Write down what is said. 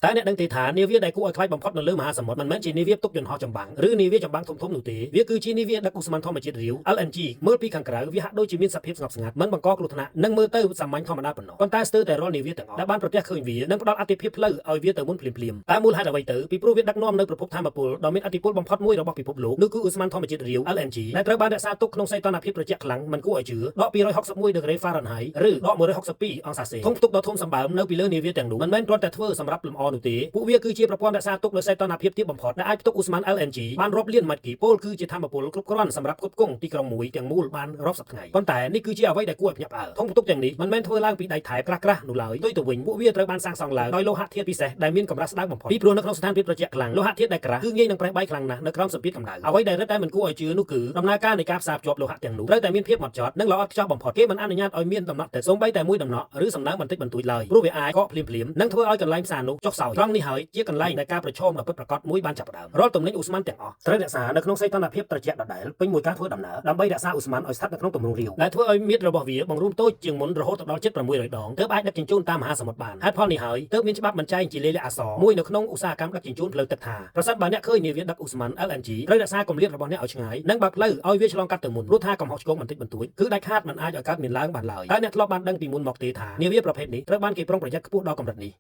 តែអ្នកដឹងទេថានាវាដែលគួរឲ្យខ្លាចបំផុតនៅលើមហាសមុទ្រមិនមែនជានាវាផ្ទុកយន្តហោះចម្បាំងឬនាវាចម្បាំងធំៗនោះទេវាគឺជានាវាដឹកឧស្ម័នធម្មជាតិរាវ LNG មើលពីខាងក្រៅវាហាក់ដូចជាមានសភាពស្ងប់ស្ងាត់មិនបង្កគ្រោះថ្នាក់និងមើលទៅសាមញ្ញធម្មតាប៉ុណ្ណោះប៉ុន្តែស្ទើរតែរាល់នាវាទាំងអស់ដែលបានប្រទះឃើញវានឹងផ្ដល់អតិភិបផ្លូវឲ្យវាទៅមុនភ្លាមៗតែមូលហេតុអ្វីទៅពីព្រោះវាដឹកនាំនៅប្រភពថាមពលដ៏មានឥទ្ធិពលបំផុតមួយរបស់ពិភពលោកនោះគឺឧស្ម័នធម្មជាតិរាវ LNG ដែលត្រូវបានរក្សាទុកក្នុងសីតុណ្ហភាពត្រជាក់ខ្លាំងមិនគួរឲ្យជឿដក261ដឺក្រេហ្វារ៉ាន់ហៃឬដក162អង្សាសេធុងផ្ទុកដ៏ធំសម្បើមនៅពីលើនាវាទាំងនោះមិនមែនគ្រាន់តែធ្វើសម្រាប់លម្អនោះទេពួកវាគឺជាប្រព័ន្ធរក្សាទុកលើសីតុណ្ហភាពទាបបំផុតដែលអាចផ្ទុកឧស្ម័ន LNG បានរាប់លានម៉ែត្រគីពលគឺជាថាមពលគ្រប់គ្រាន់សម្រាប់ផ្គត់ផ្គង់ទីក្រុងមួយទាំងមូលបានរាប់សិបថ្ងៃប៉ុន្តែនេះគឺជាអ្វីដែលគួរឲ្យភ្ញាក់ផ្អើលធុងផ្ទុកទាំងនេះមិនមែនធ្វើឡើងពីដែកថែបក្រាស់ៗនោះឡើយផ្ទុយទៅវិញពួកវាត្រូវបានសាងសង់ឡើងដោយលោហៈធាតុពិសេសដែលមានកម្រាស់ស្តើងបំផុតពីព្រោះនៅក្នុងស្ថានភាពត្រជាក់ខ្លាំងលោហៈធាតុដែលក្រាស់គឺងាយនឹងប្រេះបែកខ្លាំងណាស់នៅក្រោមសម្ពាធកម្ដៅអ្វីដែលរឹតតែមិនគួរឲ្យជឿនោះគឺដំណើរការនៃការផ្សារភ្ជាប់លោហៈទាំងនោះត្រូវតែមានភាពហ្មត់ចត់និងល្អឥតខ្ចោះបំផុតគេមិនអនុញ្ញាតឲ្យមានដំណក់ទឹកសូម្បីតែមួយដំណក់ឬសំណើមបន្តិចបន្តួចឡើយព្រោះវាអាចកកភ្លាមៗនិងធ្វើឲ្យកន្លែងផ្សារនោះចុះខ្សោយត្រង់នេះហើយជាកន្លែងដែលការប្រឈមដ៏ពិតប្រាកដមួយបានចាប់ផ្ដើមរាល់ទំនិញឧស្ម័នទាំងអស់ត្រូវរក្សានៅក្នុងសីតុណ្ហភាពត្រជាក់ដដែលពេញមួយការធ្វើដំណើរដើម្បីរក្សាឧស្ម័នឲ្យស្ថិតនៅក្នុងទម្រង់រាវដែលធ្វើឲ្យមាឌរបស់វាបង្រួមតូចជាងមុនរហូតដល់ជិត600ដងទើបអាចដឹកជញ្ជូនតាមមហាសមុទ្របានហេតុផលនេះហើយទើបមានច្បាប់បញ្ចែងជាលេខអក្សរមួយនៅក្នុងឧស្សាហកម្មដឹកជញ្ជូនផ្លូវទឹកថាប្រសិនបើអ្នកឃើញនាវាដឹកឧស្ម័ន LNG ត្រូវរក្សាគម្លាតរបស់អ្នកឲ្យឆ្ងាយនិងបើកផ្លូវឲ្យវាឆ្លងកាត់ទៅមុនព្រោះថាកំហុសឆ្គងបន្តិចបន្តួចគឺដាច់ខាតមិនអាចឲ្យកើតមានឡើងបានឡើយតែអ្នកធ្លាប់បានដឹងពីមុនមកទេថានាវាប្រភេទនេះត្រូវបានគេប្រុងប្រយ័ត្នខ្ពស់ដល់កម្រិតនេះ